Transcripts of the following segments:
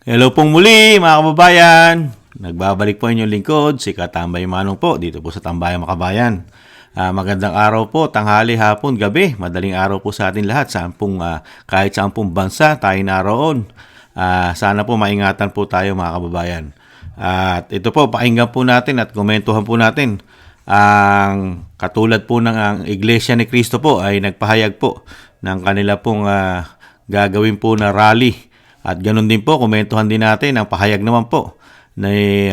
Hello pong muli mga kababayan. Nagbabalik po inyong lingkod, si Katambay Manong po dito po sa Tambayang Makabayan. Magandang araw po, tanghali, hapon, gabi. Madaling araw po sa atin lahat. Kahit saan pong bansa tayo naroon. Sana po maingatan po tayo mga kababayan. At ito po, pakinggan po natin at komentuhan po natin. Ang katulad po ng ang Iglesia ni Cristo po ay nagpahayag po ng kanila pong gagawin po na rally. At ganun din po, komentuhan din natin ang pahayag naman po ni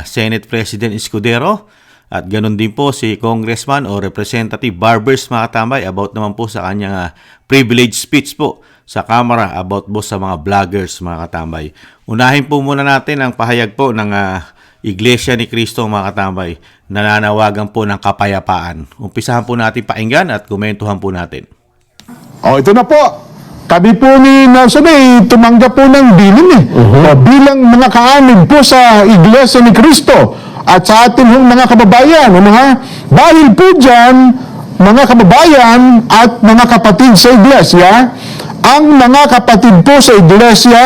Senate President Escudero. At ganun din po si Congressman o Representative Barbers mga katambay about naman po sa kanyang privilege speech po sa Kamara about po sa mga vloggers mga katambay. Unahin po muna natin ang pahayag po ng Iglesia ni Cristo mga katambay. Nananawagan po ng kapayapaan. Umpisahan po natin pakinggan at komentuhan po natin. Ito na po. Kami po ni Nelson tumanggap po ng bilin bilang mga kaanib po sa Iglesia ni Cristo at sa ating mga kababayan. Dahil po dyan, mga kababayan at mga kapatid sa Iglesia, ang mga kapatid po sa Iglesia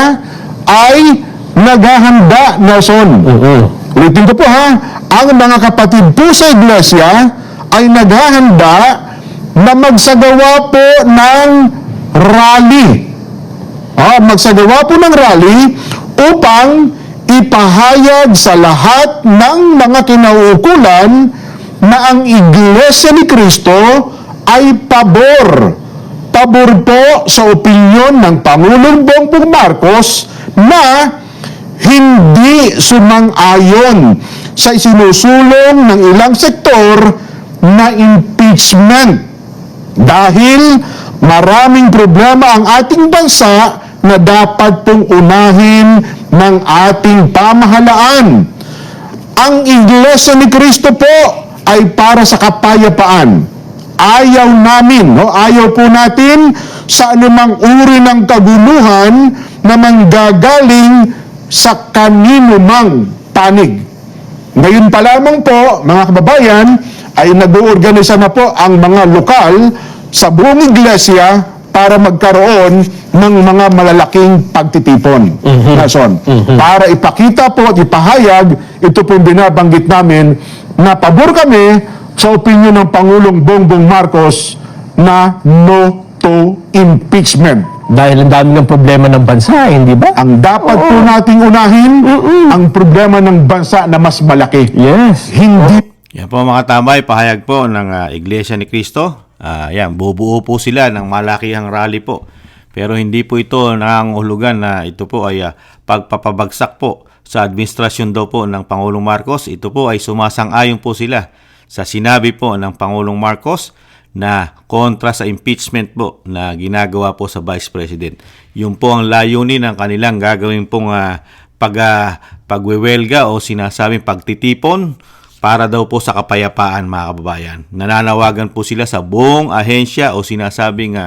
ay naghahanda, Nelson. Ulitin ko po ang mga kapatid po sa Iglesia ay naghahanda na magsagawa po ng rally. Magsagawa po ng rally upang ipahayag sa lahat ng mga kinauukulan na ang Iglesia ni Cristo ay pabor po sa opinyon ng Pangulong Bongbong Marcos na hindi sumang-ayon sa isinusulong ng ilang sektor na impeachment dahil maraming problema ang ating bansa na dapat pong unahin ng ating pamahalaan. Ang Iglesia ni Cristo po ay para sa kapayapaan. Ayaw po natin sa anumang uri ng kaguluhan na manggagaling sa kaninumang panig. Ngayon pa lamang po, mga kababayan, ay nag-uorganisa na po ang mga lokal sa buong iglesia para magkaroon ng mga malalaking pagtitipon. Para ipakita po at ipahayag, ito po binabanggit namin, na pabor kami sa opinyon ng Pangulong Bongbong Marcos na no to impeachment. Dahil ang dami ng problema ng bansa, hindi ba? Ang dapat po nating unahin, ang problema ng bansa na mas malaki. Yes. Hindi. Yan po mga tambay, pahayag po ng Iglesia ni Cristo. Bubuo po sila ng malakihang rally po. Pero hindi po ito nangangahulugan na ito po ay pagpapabagsak po sa administrasyon daw po ng Pangulong Marcos. Ito po ay sumasang-ayon po sila sa sinabi po ng Pangulong Marcos na kontra sa impeachment po na ginagawa po sa Vice President. Yun po ang layunin ng kanilang gagawin pong pagwewelga o sinasabing pagtitipon para daw po sa kapayapaan mga kababayan. Nananawagan po sila sa buong ahensya o sinasabing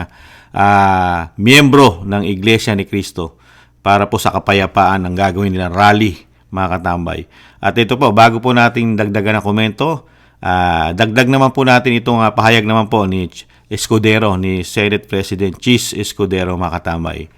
miyembro ng Iglesia ni Cristo para po sa kapayapaan ang gagawin nilang rally mga katambay. At ito po, bago po natin dagdagan ang komento, dagdag naman po natin itong pahayag naman po ni Escudero, ni Senate President Chis Escudero mga katambay.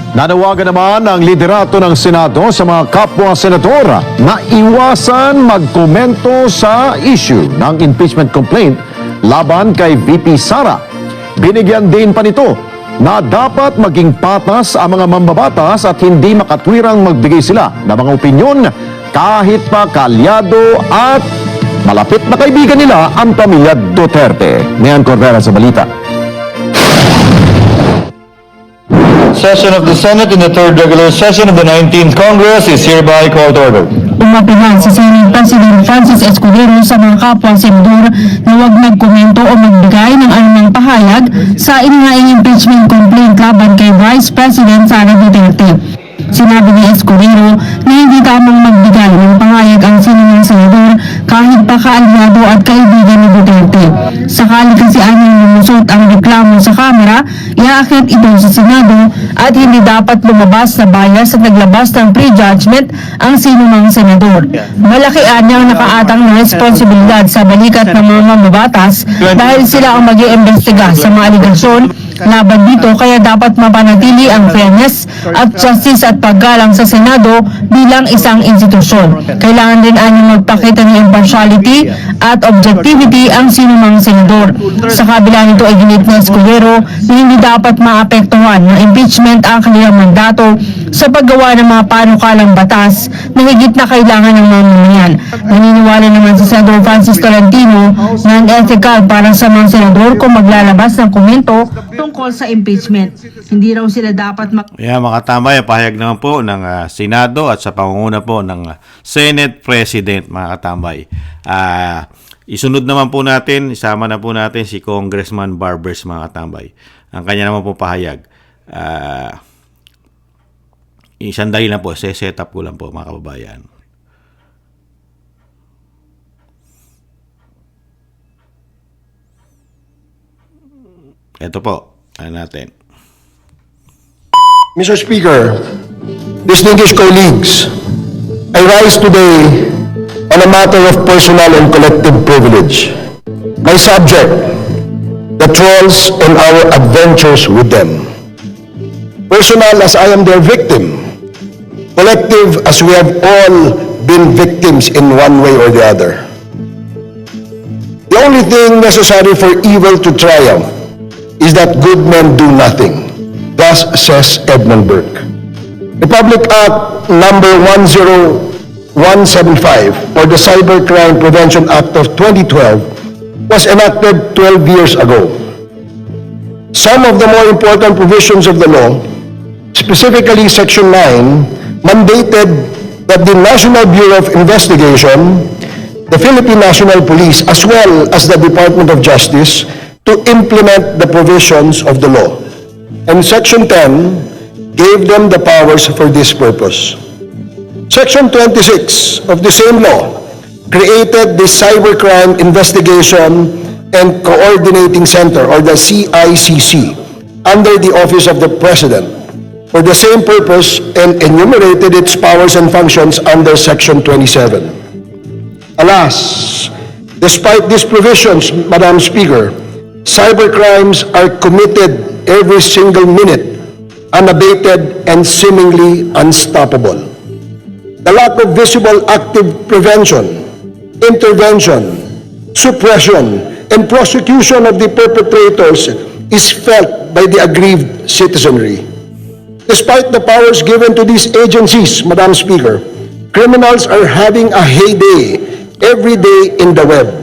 Nanawagan naman ang liderato ng Senado sa mga kapwa senador na iwasan magkomento sa issue ng impeachment complaint laban kay VP Sara. Binigyan din pa nito na dapat maging patas ang mga mambabatas at hindi makatwirang magbigay sila ng mga opinyon kahit pa kalyado at malapit na kaibigan nila ang pamilya Duterte. Nian Corvera sa balita. Session of the Senate in the third regular session of the 19th Congress is hereby called to order. Umapihan si Senate President Francis Escudero sa mga kapwa senador na huwag magkomento o magbigay ng anumang pahayag sa inhaing impeachment complaint laban kay Vice President Sara Duterte. Sinabi ni Escudero na hindi tamang magbigay ng pahayag ang sinumang senador kahit pa kaalyado at kaibigan ni Duterte. Sakali kasi anyang lumusot ang reklamo sa Kamara, iaakit ito sa Senado at hindi dapat lumabas na bias at naglabas ng prejudgment ang sinumang senador. Malaki anyang nakaatang na responsibilidad sa balikat ng mga mambabatas dahil sila ang mag-iimbestiga sa mga aligasyon laban dito, kaya dapat mapanatili ang fairness at justice at paggalang sa Senado bilang isang institusyon. Kailangan din anyang magpakita ng impartiality at objectivity ang sinumang senador. Sa kabila nito ay ginit na Escudero na hindi dapat maapektuhan ng impeachment ang kanilang mandato sa paggawa ng mga panukalang batas na higit na kailangan ng mamamayan. Naniniwala naman si Senator Francis Tolentino na unethical para sa mga senador kung maglalabas ng komento tungkol sa impeachment. Hindi raw sila dapat Yeah, mga tambay, pahayag naman po ng Senado at sa pangunguna po ng Senate President, mga katambay. Isunod naman po natin, isama na po natin si Congressman Barbers, mga katambay. Ang kanya naman po pahayag. Isang dahil lang po, set up ko lang po, mga kababayan. Ito po, natin. Mr. Speaker, distinguished colleagues, I rise today on a matter of personal and collective privilege. My subject, the trolls and our adventures with them. Personal as I am their victim, collective as we have all been victims in one way or the other. The only thing necessary for evil to triumph is that good men do nothing. Thus says Edmund Burke. Republic Act number 10175 or the Cybercrime Prevention Act of 2012 was enacted 12 years ago. Some of the more important provisions of the law, specifically Section 9, mandated that the National Bureau of Investigation, the Philippine National Police, as well as the Department of Justice, to implement the provisions of the law. And Section 10 gave them the powers for this purpose. Section 26 of the same law created the Cybercrime Investigation and Coordinating Center, or the CICC, under the Office of the President for the same purpose and enumerated its powers and functions under Section 27. Alas, despite these provisions, Madam Speaker, cybercrimes are committed every single minute, unabated and seemingly unstoppable. The lack of visible active prevention, intervention, suppression, and prosecution of the perpetrators is felt by the aggrieved citizenry. Despite the powers given to these agencies, Madam Speaker, criminals are having a heyday every day in the web.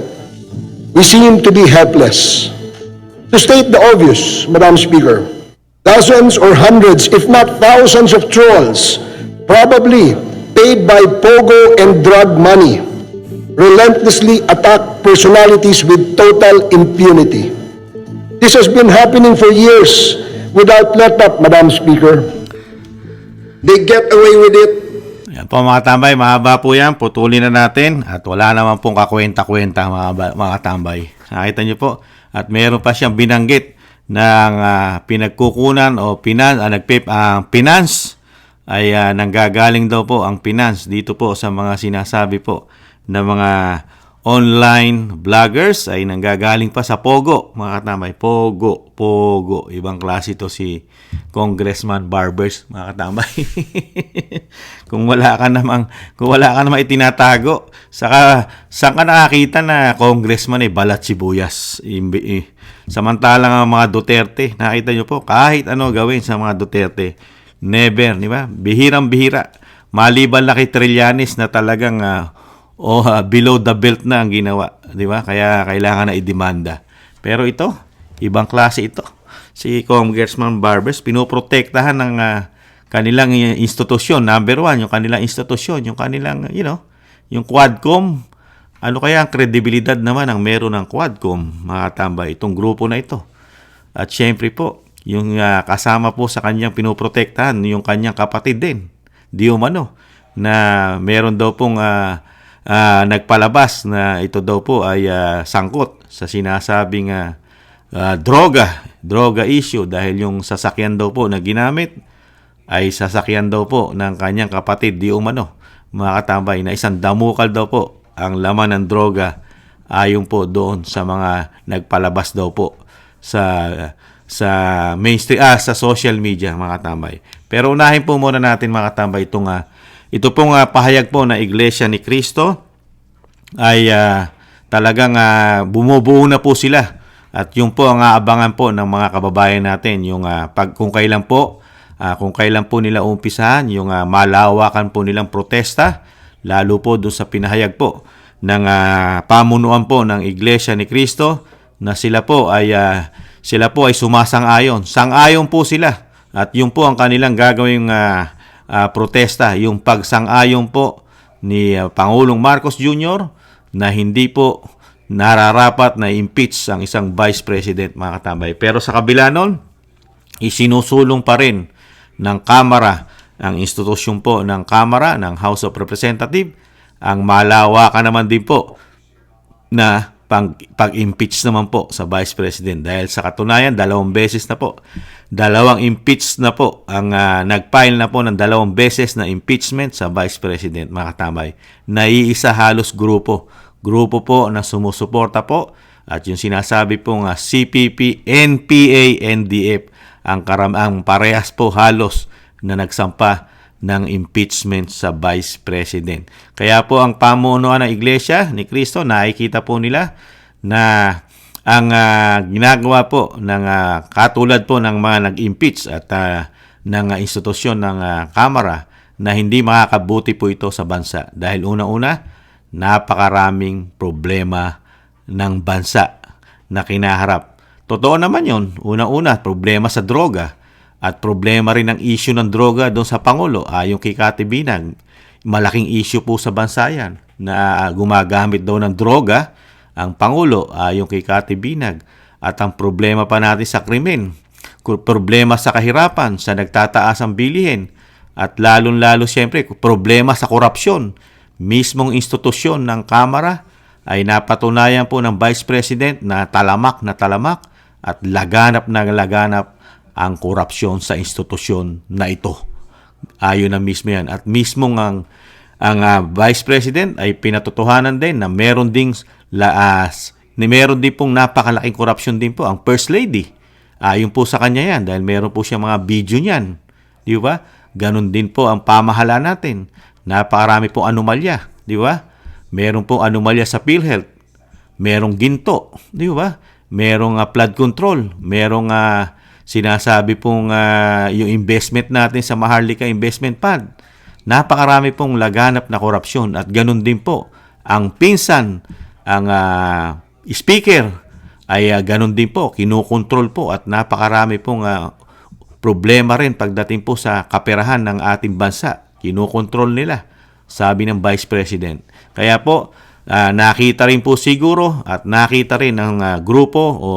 We seem to be helpless. To state the obvious, Madam Speaker, dozens or hundreds, if not thousands of trolls, probably paid by pogo and drug money, relentlessly attack personalities with total impunity. This has been happening for years without let-up, Madam Speaker. They get away with it. Yan po mga tambay, mahaba po yan. Putulin na natin at wala naman pong kakwenta-kwenta mga tambay. Nakita niyo po. At meron pa siyang binanggit ng pinagkukunan o finance ay nanggagaling daw po ang finance dito po sa mga sinasabi po na mga online vloggers ay nanggagaling pa sa Pogo, mga katambay. Pogo. Ibang klase to si Congressman Barbers, mga katambay. kung wala ka namang itinatago, saan ka nakakita na congressman balat sibuyas. Samantalang ang mga Duterte, nakita nyo po, kahit ano gawin sa mga Duterte, never, di ba? Bihirang-bihira. Maliban na kay Trillanes na talagang below the belt na ang ginawa, di ba? Kaya kailangan na idemanda. Pero ito, ibang klase ito. Si Congressman Barbers, pinoprotektahan ng kanilang institusyon. Number one, yung kanilang institusyon, yung kanilang, yung Quadcom. Ano kaya ang kredibilidad naman ang meron ng Quadcom, mga tambay, itong grupo na ito. At syempre po, yung kasama po sa kanyang pinoprotektahan, yung kanyang kapatid din, di umano, na meron daw pong nagpalabas na ito daw po ay sangkot sa sinasabing droga issue dahil yung sasakyan daw po na ginamit ay sasakyan daw po ng kanyang kapatid, di umano, mga katambay, na isang damukal daw po ang laman ng droga ayon po doon sa mga nagpalabas daw po sa sa social media, mga katambay. Pero unahin po muna natin, mga katambay, ito pong pahayag po na Iglesia ni Cristo ay talagang bumubuo na po sila. At yung po ang aabangan po ng mga kababayan natin, yung kung kailan po nila umpisahan yung malawakan po nilang protesta, lalo po doon sa pinahayag po ng pamunuan po ng Iglesia ni Cristo na sila po ay sumasang-ayon. Sang-ayon po sila. At yung po ang kanilang gagawing protesta, yung pagsang-ayon po ni Pangulong Marcos Jr. na hindi po nararapat na impeach ang isang Vice President, mga katambay. Pero sa kabila nun, isinusulong pa rin ng Kamara, ang institusyon po ng Kamara, ng House of Representatives, ang malawakan naman din po na pag-impeach naman po sa Vice President. Dahil sa katunayan, 2 beses na po. 2 impeach na po ang nag-file na po ng 2 beses na impeachment sa Vice President, mga katambay. Naiisa halos grupo po na sumusuporta po at yung sinasabi pong CPP, NPA, NDF ang parehas po halos na nagsampa ng impeachment sa Vice President. Kaya po ang pamunuan ng Iglesia ni Cristo, nakikita po nila na ang ginagawa po ng katulad po ng mga nag-impeach at ng institusyon ng Kamara na hindi makakabuti po ito sa bansa. Dahil una-una, napakaraming problema ng bansa na kinaharap. Totoo naman yun. Una-una, problema sa droga. At problema rin ang issue ng droga doon sa Pangulo. Yung kay Kati Binag, malaking issue po sa bansa yan na gumagamit daw ng droga ang Pangulo, yung kay Kati Binag. At ang problema pa natin sa krimen, problema sa kahirapan, sa nagtataas ang bilihin. At lalong-lalo siyempre, problema sa korupsyon. Mismong institusyon ng Kamara ay napatunayan po ng Vice President na talamak at laganap na laganap ang korupsyon sa institusyon na ito. Ayon na mismo yan. At mismo ang Vice President ay pinatotohanan din na meron din pong napakalaking korupsyon din po ang First Lady. Ayon po sa kanya yan dahil meron po siya mga video niyan. Di ba? Ganon din po ang pamahalaan natin. Napakarami pong anomalya. Di ba? Meron pong anomalya sa PhilHealth. Merong ginto. Di ba? Merong flood control. Merong sinasabi pong yung investment natin sa Maharlika Investment Fund. Napakarami pong laganap na korupsyon at ganun din po. Ang pinsan, ang speaker ay ganun din po, kinukontrol po at napakarami pong problema rin pagdating po sa kaperahan ng ating bansa. Kinukontrol nila, sabi ng Vice President. Kaya po, nakita rin po siguro at nakita rin ng grupo o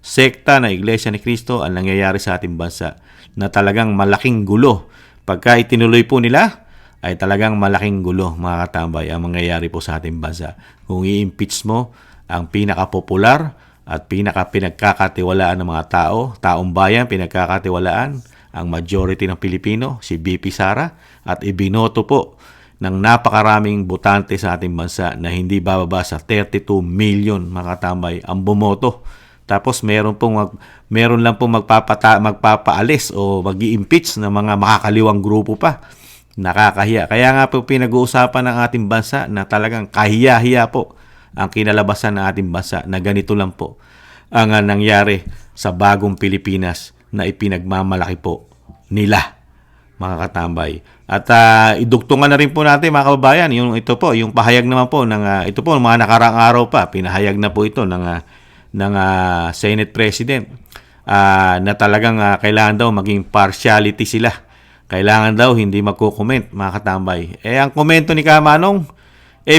sekta na Iglesia ni Cristo ang nangyayari sa ating bansa na talagang malaking gulo. Pagka itinuloy po nila, ay talagang malaking gulo, mga katambay, ang mangyayari po sa ating bansa. Kung i-impeach mo ang pinaka-popular at pinaka-pinagkakatiwalaan ng mga taong bayan, pinagkakatiwalaan, ang majority ng Pilipino, si BP Sara, at ibinoto po ng napakaraming botante sa ating bansa na hindi bababa sa 32 million, mga katambay, ang bumoto. Tapos meron lang pong magpapaalis o mag-i-impeach ng mga makakaliwang grupo pa. Nakakahiya. Kaya nga po pinag-uusapan ng ating bansa na talagang kahiya-hiya po ang kinalabasan ng ating bansa na ganito lang po ang nangyari sa bagong Pilipinas na ipinagmamalaki po nila, mga katambay. At idugtungan na rin po natin, mga kababayan, yung pahayag naman po ng ito po mga nakaraang araw pa, pinahayag na po ito ng Senate President na talagang kailangan daw maging partiality sila. Kailangan daw hindi magko-comment, mga katambay. Ang komento ni Kamanong,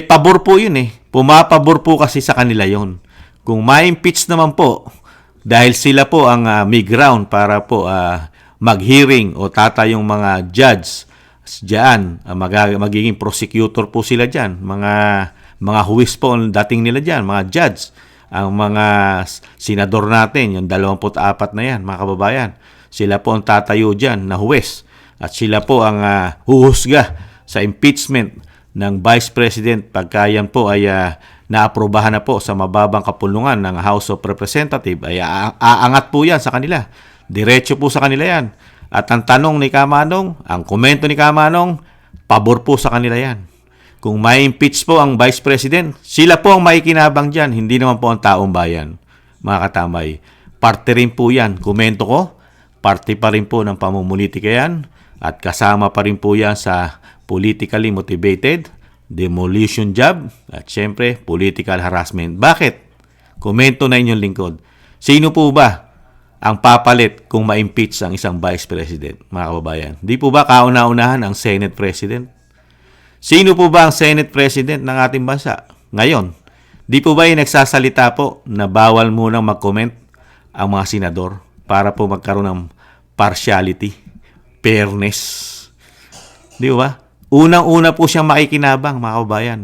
pabor po yun Pumapabor po kasi sa kanila yon. Kung ma-impeach naman po, dahil sila po ang may ground para po mag-hearing o yung mga judge diyan, magiging prosecutor po sila diyan, mga huwis po ang dating nila diyan, mga judge, ang mga senador natin, yung 24 na yan, mga kababayan, sila po ang tatayo diyan na huwis at sila po ang huhusga sa impeachment ng Vice President pagka yan po ay naaprubahan na po sa mababang kapulungan ng House of Representatives ay aangat po yan sa kanila. Diretso po sa kanila yan. At ang tanong ni Kamanong, ang komento ni Kamanong, pabor po sa kanila yan. Kung may impeach po ang Vice President, sila po ang maikinabang dyan, hindi naman po ang taong bayan. Mga katamay, parte rin po yan. Komento ko, parte pa rin po ng pamumulitika yan at kasama pa rin po yan sa politically motivated, demolition job at syempre political harassment. Bakit? Komento na inyong lingkod. Sino po ba ang papalit kung ma-impeach ang isang Vice President, mga kababayan? Di po ba kauna-unahan ang Senate President? Sino po ba ang Senate President ng ating bansa ngayon? Di po ba yung nagsasalita po na bawal munang mag-comment ang mga senador para po magkaroon ng partiality, fairness? Di ba? Unang-una po siyang makikinabang, mga kababayan.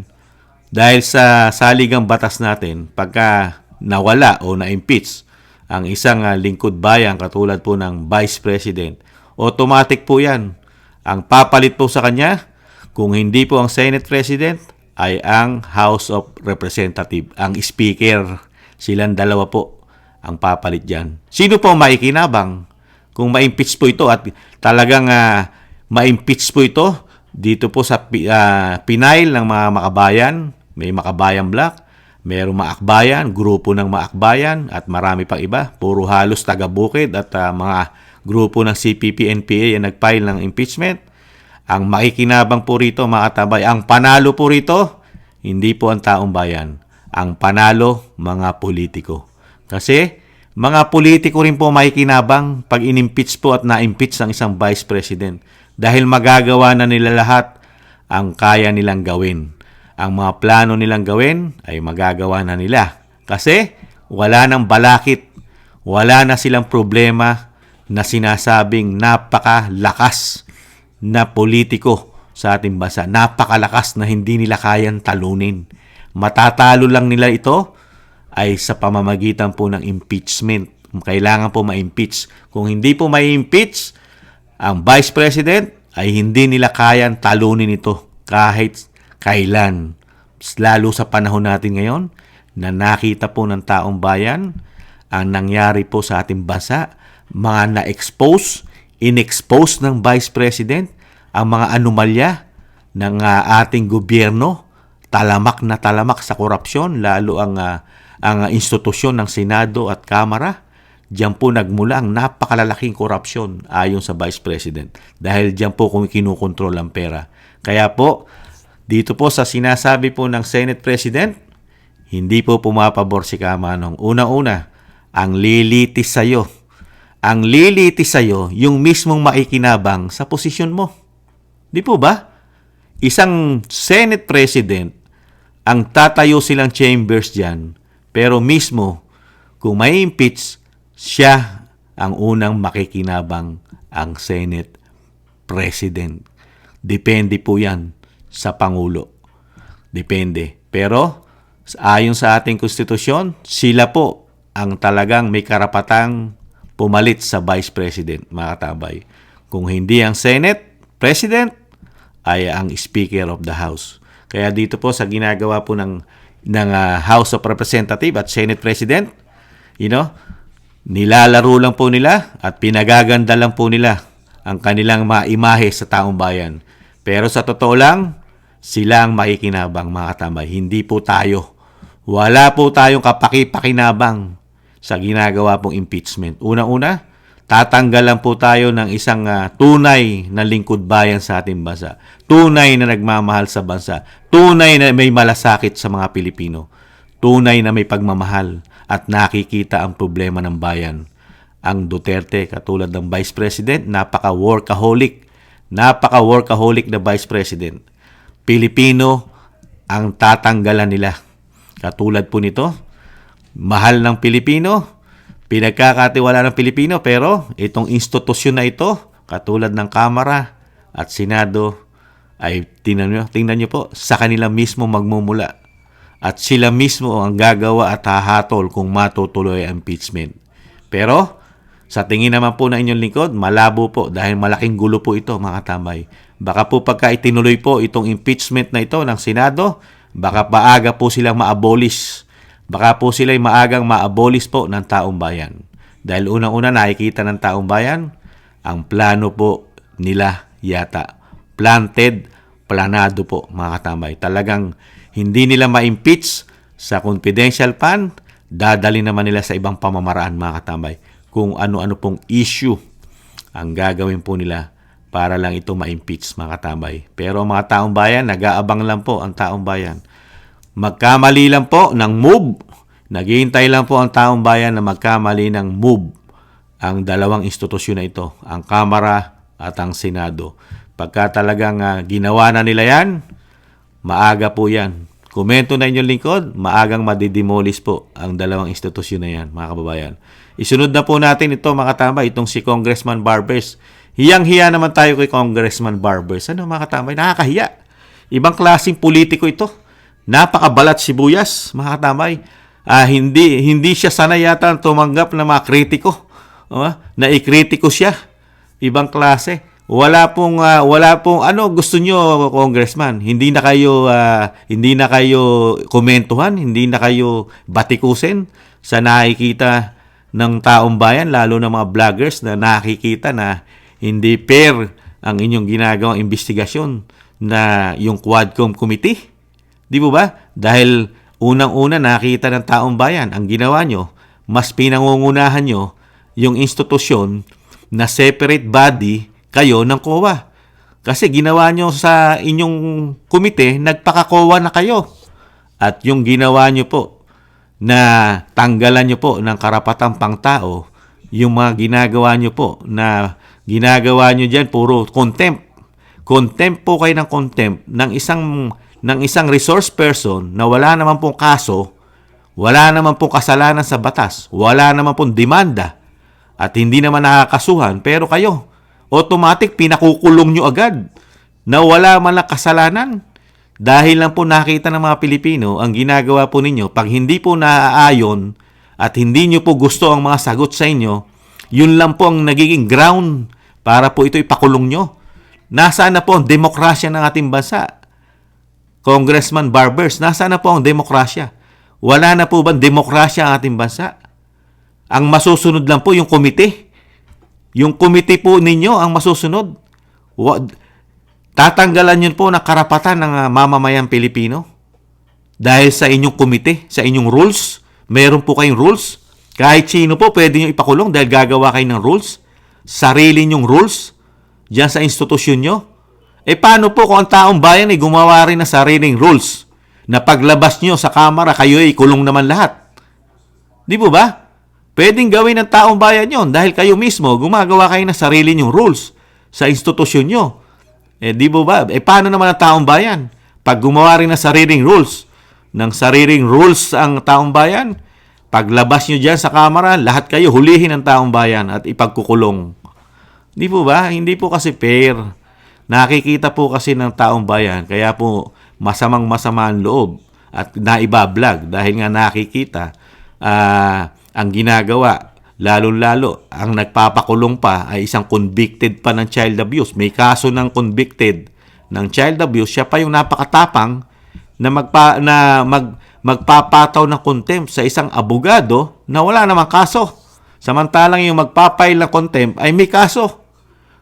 Dahil sa saligang batas natin, pagka nawala o na-impeach ang isang lingkod bayan katulad po ng Vice President, automatic po yan. Ang papalit po sa kanya, kung hindi po ang Senate President, ay ang House of Representatives, ang Speaker. Silang dalawa po ang papalit dyan. Sino po maikinabang? Kung ma-impeach po ito at talagang ma-impeach po ito dito po sa pinail ng mga makabayan, may makabayan black, mayroong maakbayan, grupo ng maakbayan at marami pang iba. Puro halos taga-bukid at mga grupo ng CPP-NPA ang nag-file ng impeachment. Ang makikinabang po rito, mga katabay, ang panalo po rito, hindi po ang taong bayan. Ang panalo, mga politiko. Kasi, mga politiko rin po makikinabang pag in-impeach po at na-impeach ang isang Vice President. Dahil magagawa na nila lahat ang kaya nilang gawin. Ang mga plano nilang gawin ay magagawa na nila. Kasi, wala nang balakit. Wala na silang problema na sinasabing napakalakas na politiko sa ating bansa. Napakalakas na hindi nila kayang talunin. Matatalo lang nila ito ay sa pamamagitan po ng impeachment. Kailangan po ma-impeach. Kung hindi po ma-impeach, ang Vice President ay hindi nila kayang talunin ito kahit kailan. Lalo sa panahon natin ngayon na nakita po ng taong bayan ang nangyari po sa ating bansa, mga na-expose, in-expose ng Vice President ang mga anomalya ng ating gobyerno, talamak na talamak sa korupsyon, lalo ang institusyon ng Senado at Kamara. Diyan po nagmula ang napakalalaking korupsyon ayon sa Vice President. Dahil diyan po kung kinukontrol ang pera. Kaya po, dito po sa sinasabi po ng Senate President, hindi po pumapabor si Kamanong. Una-una, ang lilitis sa'yo. Ang lilitis sa'yo, yung mismong maikinabang sa posisyon mo. Di po ba? Isang Senate President, ang tatayo silang chambers dyan, pero mismo, kung may impeach, siya ang unang makikinabang ang Senate President. Depende po yan sa Pangulo. Depende. Pero, ayon sa ating konstitusyon, sila po ang talagang may karapatang pumalit sa Vice President, mga katabay. Kung hindi ang Senate President, ay ang Speaker of the House. Kaya dito po sa ginagawa po ng House of Representatives at Senate President, nilalaro lang po nila at pinagaganda lang po nila ang kanilang mga imahe sa taong bayan. Pero sa totoo lang, sila ang makikinabang, mga katamay. Hindi po tayo. Wala po tayong kapaki-pakinabang sa ginagawa pong impeachment. Unang-una, tatanggalan po tayo ng isang tunay na lingkod bayan sa ating bansa. Tunay na nagmamahal sa bansa. Tunay na may malasakit sa mga Pilipino. Tunay na may pagmamahal at nakikita ang problema ng bayan. Ang Duterte, katulad ng Vice President, napaka-workaholic. Napaka-workaholic na Vice President. Pilipino ang tatanggalan nila. Katulad po nito, mahal ng Pilipino, pinagkakatiwala ng Pilipino, pero itong institusyon na ito, katulad ng Kamara at Senado, ay tingnan nyo po, sa kanila mismo magmumula. At sila mismo ang gagawa at hahatol kung matutuloy ang impeachment. Pero, sa tingin naman po na inyong lingkod, malabo po dahil malaking gulo po ito, mga tambay. Baka po pagka itinuloy po itong impeachment na ito ng Senado, baka paaga po silang ma-abolish. Baka po sila'y maagang ma-abolish po ng taong bayan. Dahil unang-una nakikita ng taong bayan, ang plano po nila yata. Planado po mga katambay. Talagang hindi nila ma-impeach sa confidential fund, dadali naman nila sa ibang pamamaraan mga katambay. Kung ano-ano pong issue ang gagawin po nila para lang ito ma-impeach mga katambay. Pero mga taong bayan, nag-aabang lang po ang taong bayan. Magkamali lang po ng move. Naghihintay lang po ang taong bayan na magkamali ng move ang dalawang institusyon na ito, ang Kamara at ang Senado. Pagka talagang ginawa na nila yan, maaga po yan. Komento na inyong lingkod, maagang madidemolish po ang dalawang institusyon na yan, mga kababayan. Isunod na po natin ito, mga katambay, itong si Congressman Barbers. Hiyang-hiya naman tayo kay Congressman Barbers. Ano, mga katambay? Nakakahiya. Ibang klaseng politiko ito. Napakabalat sibuyas, mga katambay. Hindi siya sanay yata tumanggap ng mga kritiko. Na ikritiko siya. Ibang klase. Wala pong ano gusto nyo, Congressman. Hindi na kayo komentuhan, hindi na kayo batikusin sa nakikita ng taong bayan, lalo na mga vloggers na nakikita na hindi fair ang inyong ginagawang investigasyon na yung Quadcom Committee. Di ba? Dahil unang-una nakita ng taong bayan, ang ginawa nyo, mas pinangungunahan nyo yung institusyon na separate body kayo ng COA. Kasi ginawa nyo sa inyong komite, nagpaka-COA na kayo. At yung ginawa nyo po na tanggalan nyo po ng karapatang pangtao, yung mga ginagawa nyo po na ginagawa nyo dyan puro contempt. Contempt po kayo ng contempt ng isang resource person na wala naman pong kaso, wala naman pong kasalanan sa batas, wala naman pong demanda, at hindi naman nakakasuhan, pero kayo, automatic pinakukulong nyo agad na wala man lang kasalanan. Dahil lang po nakita ng mga Pilipino, ang ginagawa po ninyo, pag hindi po naaayon at hindi nyo po gusto ang mga sagot sa inyo, yun lang po ang nagiging ground para po ito ipakulong nyo. Nasaan na po ang demokrasya ng ating bansa? Congressman Barbers, nasaan na po ang demokrasya? Wala na po ba demokrasya ang ating bansa? Ang masusunod lang po yung komite. Yung komite po ninyo ang masusunod. Tatanggalan nyo po ng karapatan ng mamamayang Pilipino dahil sa inyong komite, sa inyong rules. Meron po kayong rules. Kahit sino po pwede nyo ipakulong dahil gagawa kayo ng rules. Sarili nyong rules dyan sa institusyon nyo. Paano po kung ang taong bayan ay gumawa rin ng sariling rules na paglabas nyo sa kamera, kayo ay ikulong naman lahat? Di po ba? Pwedeng gawin ng taong bayan yon dahil kayo mismo gumagawa kayo ng sarili nyong rules sa institusyon nyo. Di ba? Paano naman ang taong bayan? Pag gumawa rin ng sariling rules ang taong bayan, paglabas nyo dyan sa kamera, lahat kayo hulihin ng taong bayan at ipagkukulong. Di po ba? Hindi po kasi fair. Nakikita po kasi ng taong bayan, kaya po masamang-masama ang loob at naibablog dahil nga nakikita ang ginagawa. Lalo-lalo, ang nagpapakulong pa ay isang convicted pa ng child abuse. May kaso ng convicted ng child abuse. Siya pa yung napakatapang na magpapataw ng contempt sa isang abogado na wala namang kaso. Samantalang yung magpapail ng contempt ay may kaso.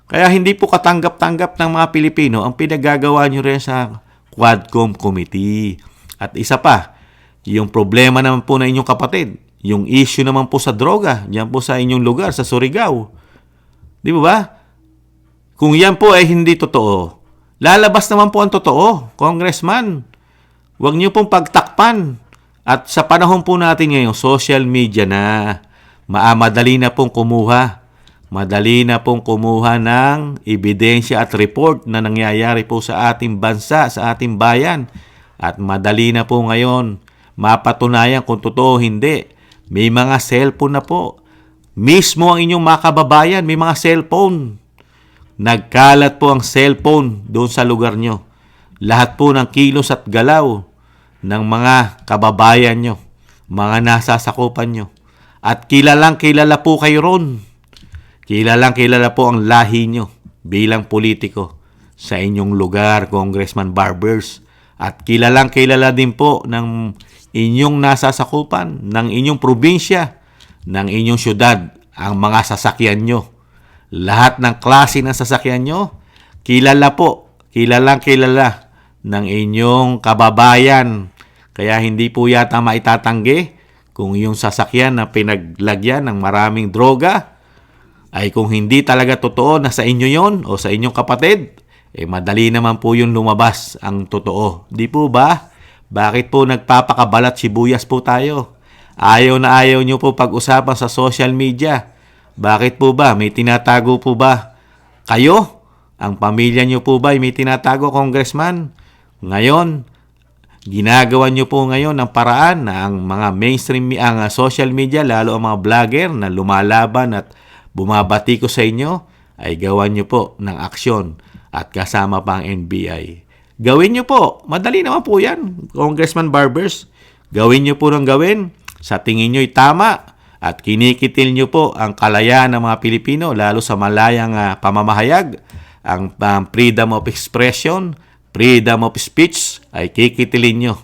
Kaya hindi po katanggap-tanggap ng mga Pilipino ang pinagagawa nyo rin sa Quadcom Committee. At isa pa, yung problema naman po na inyong kapatid, yung issue naman po sa droga, diyan po sa inyong lugar, sa Surigao. Di ba? Kung yan po ay hindi totoo, lalabas naman po ang totoo, Congressman. Huwag niyo pong pagtakpan. At sa panahon po natin ngayon, social media na, madali na pong kumuha. Madali na pong kumuha ng ebidensya at report na nangyayari po sa ating bansa, sa ating bayan. At madali na po ngayon mapatunayan kung totoo o hindi. May mga cellphone na po. Mismo ang inyong mga kababayan, may mga cellphone. Nagkalat po ang cellphone doon sa lugar nyo. Lahat po ng kilos at galaw ng mga kababayan nyo, mga nasasakupan nyo. At kilalang kilala po kayo ron. Kilalang kilala po ang lahi nyo bilang politiko sa inyong lugar, Congressman Barbers. At kilalang kilala din po ng inyong nasasakupan, ng inyong probinsya, ng inyong syudad, ang mga sasakyan nyo. Lahat ng klase ng sasakyan nyo, kilala po, kilalang kilala ng inyong kababayan. Kaya hindi po yata maitatanggi kung yung sasakyan na pinaglagyan ng maraming droga ay kung hindi talaga totoo na sa inyo yon o sa inyong kapatid, madali naman po yung lumabas ang totoo. Di po ba? Bakit po nagpapakabalat sibuyas po tayo? Ayaw na ayaw nyo po pag-usapan sa social media. Bakit po ba? May tinatago po ba? Kayo? Ang pamilya nyo po ba may tinatago, Congressman? Ngayon, ginagawa nyo po ngayon ng paraan na ang mga mainstream, ang social media, lalo ang mga vlogger na lumalaban at bumabati ko sa inyo, ay gawan nyo po ng aksyon at kasama pa ang NBI. Gawin nyo po. Madali naman po yan, Congressman Barbers. Gawin nyo po ng gawin. Sa tingin nyo'y tama at kinikitil nyo po ang kalayaan ng mga Pilipino, lalo sa malayang pamamahayag, ang freedom of expression, freedom of speech, ay kikitilin nyo.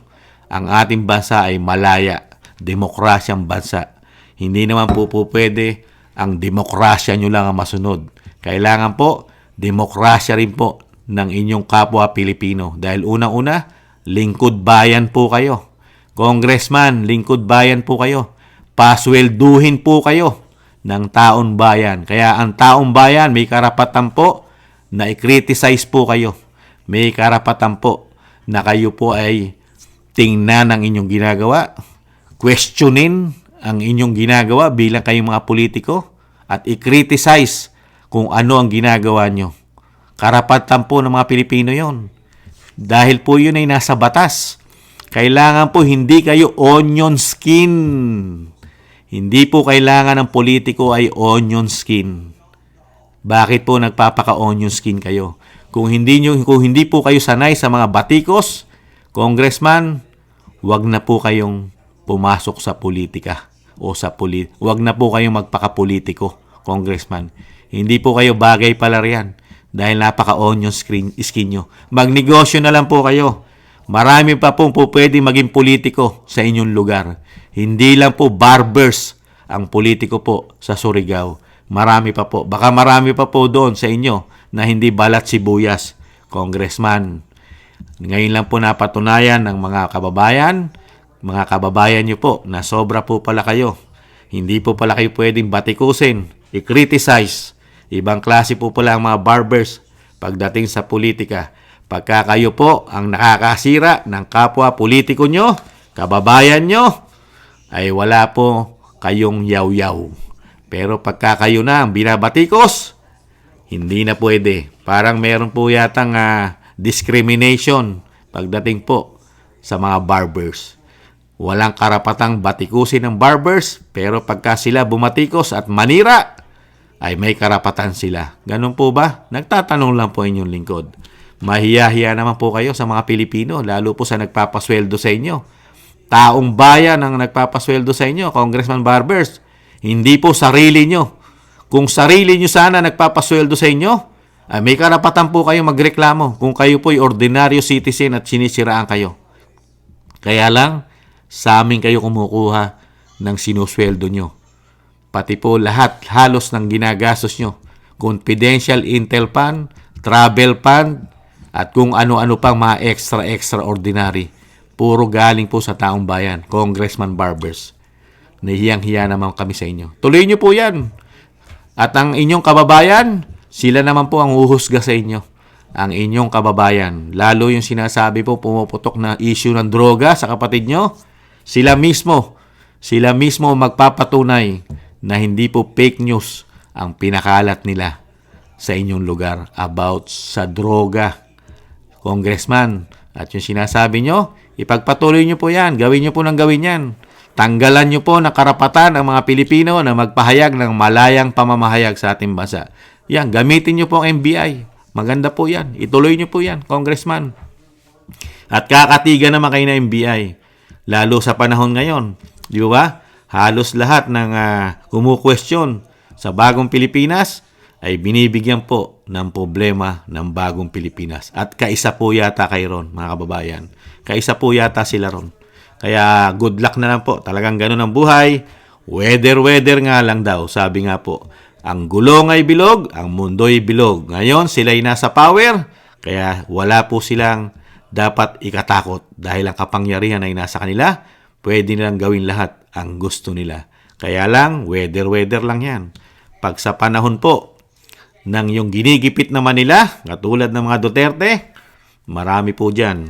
Ang ating bansa ay malaya, demokrasyang bansa. Hindi naman po pwede ang demokrasya nyo lang ang masunod. Kailangan po, demokrasya rin po ng inyong kapwa Pilipino. Dahil unang-una, lingkod bayan po kayo. Congressman, lingkod bayan po kayo. Paswelduhin po kayo ng taong bayan. Kaya ang taong bayan may karapatan po na i-criticize po kayo. May karapatan po na kayo po ay tingnan ang inyong ginagawa, questionin ang inyong ginagawa bilang kayong mga politiko, at i-criticize kung ano ang ginagawa nyo. Karapatan po ng mga Pilipino yon. Dahil po yun ay nasa batas. Kailangan po hindi kayo onion skin. Hindi po kailangan ng politiko ay onion skin. Bakit po nagpapaka-onion skin kayo? Kung hindi po kayo sanay sa mga batikos, Congressman, wag na po kayong pumasok sa politika o wag na po kayong magpaka-politiko, Congressman. Hindi po kayo bagay pala riyan dahil napaka-onion skin nyo. Magnegosyo na lang po kayo. Marami pa pong pwede maging politiko sa inyong lugar. Hindi lang po barbers ang politiko po sa Surigao. Marami pa po. Baka marami pa po doon sa inyo na hindi balat sibuyas, Congressman. Ngayon lang po napatunayan ng mga kababayan nyo po na sobra po pala kayo. Hindi po pala kayo pwedeng batikusin, i-criticize. Ibang klase po pala ang mga barbers pagdating sa politika. Pagka kayo po ang nakakasira ng kapwa politiko nyo, kababayan nyo, ay wala po kayong yaw-yaw. Pero pagka kayo na ang binabatikos, hindi na pwede. Parang meron po yatang discrimination pagdating po sa mga barbers. Walang karapatang batikusin ng barbers, pero pagka sila bumatikos at manira, ay may karapatan sila. Ganun po ba? Nagtatanong lang po inyong lingkod. Mahiya-hiya naman po kayo sa mga Pilipino, lalo po sa nagpapasweldo sa inyo. Taong bayan ang nagpapasweldo sa inyo, Congressman Barbers. Hindi po sarili nyo. Kung sarili nyo sana nagpapasweldo sa inyo, ay may karapatan po kayo magreklamo kung kayo po'y ordinaryo citizen at sinisiraan kayo. Kaya lang, sa amin kayo kumukuha ng sinusweldo nyo. Pati po lahat, halos ng ginagastos nyo. Confidential Intel Fund, Travel Fund, at kung ano-ano pang mga extraordinary. Puro galing po sa taong bayan, Congressman Barbers. Nahiyang-hiya naman kami sa inyo. Tuloy nyo po yan. At ang inyong kababayan, sila naman po ang uhusga sa inyo. Ang inyong kababayan. Lalo yung sinasabi po, pumuputok na issue ng droga sa kapatid nyo. Sila mismo magpapatunay na hindi po fake news ang pinakalat nila sa inyong lugar about sa droga. Congressman, at yung sinasabi nyo, ipagpatuloy nyo po yan. Gawin nyo po ng gawin yan. Tanggalan nyo po ng karapatan ang mga Pilipino na magpahayag ng malayang pamamahayag sa ating bansa. Yan, gamitin nyo po ang NBI. Maganda po yan. Ituloy nyo po yan, Congressman. At kakatigan naman kayo ng NBI. Lalo sa panahon ngayon. Di ba? Halos lahat ng kumukwestiyon sa bagong Pilipinas ay binibigyan po ng problema ng bagong Pilipinas. At kaisa po yata kay Ron, mga kababayan. Kaisa po yata sila Ron. Kaya good luck na lang po. Talagang ganun ang buhay. Weather nga lang daw. Sabi nga po, ang gulong ay bilog, ang mundo'y bilog. Ngayon, sila'y nasa power. Kaya wala po silang dapat ikatakot. Dahil ang kapangyarihan ay nasa kanila, pwede nilang gawin lahat ang gusto nila. Kaya lang, weather lang yan. Pag sa panahon po ng yung ginigipit naman nila, katulad ng mga Duterte, marami po dyan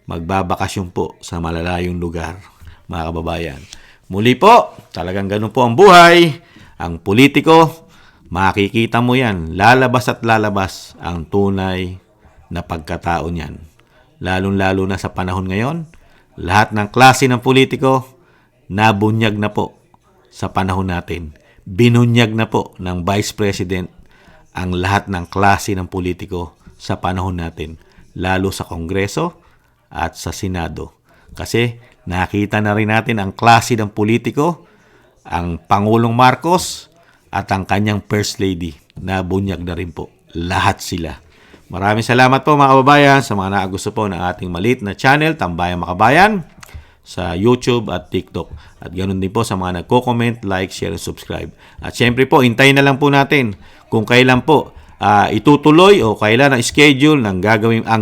magbabakasyon po sa malalayong lugar, mga kababayan. Muli po, talagang ganun po ang buhay. Ang politiko, makikita mo yan, lalabas at lalabas ang tunay na pagkatao niyan. Lalong-lalo na sa panahon ngayon, lahat ng klase ng politiko, nabunyag na po sa panahon natin. Binunyag na po ng Vice President ang lahat ng klase ng politiko sa panahon natin, lalo sa Kongreso at sa Senado. Kasi nakita na rin natin ang klase ng politiko, ang Pangulong Marcos at ang kanyang First Lady. Nabunyag na rin po lahat sila. Maraming salamat po mga kababayan sa mga nakagusto po ng ating maliit na channel, Tambayang Makabayan, sa YouTube at TikTok. At ganoon din po sa mga nagko-comment, like, share, and subscribe. At syempre po, hintayin na lang po natin kung kailan po itutuloy o kailan ang schedule ng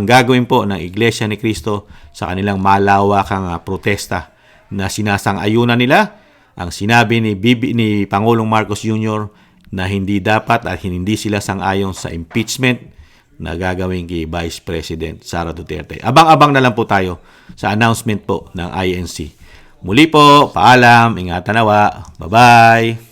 gagawin po ng Iglesia ni Cristo sa kanilang malawakang protesta na sinasang-ayunan nila. Ang sinabi ni Pangulong Marcos Jr. na hindi dapat at hindi sila sang-ayon sa impeachment na gagawin kay Vice President Sara Duterte. Abang-abang na lang po tayo sa announcement po ng INC. Muli po, paalam, ingatan nawa, bye-bye!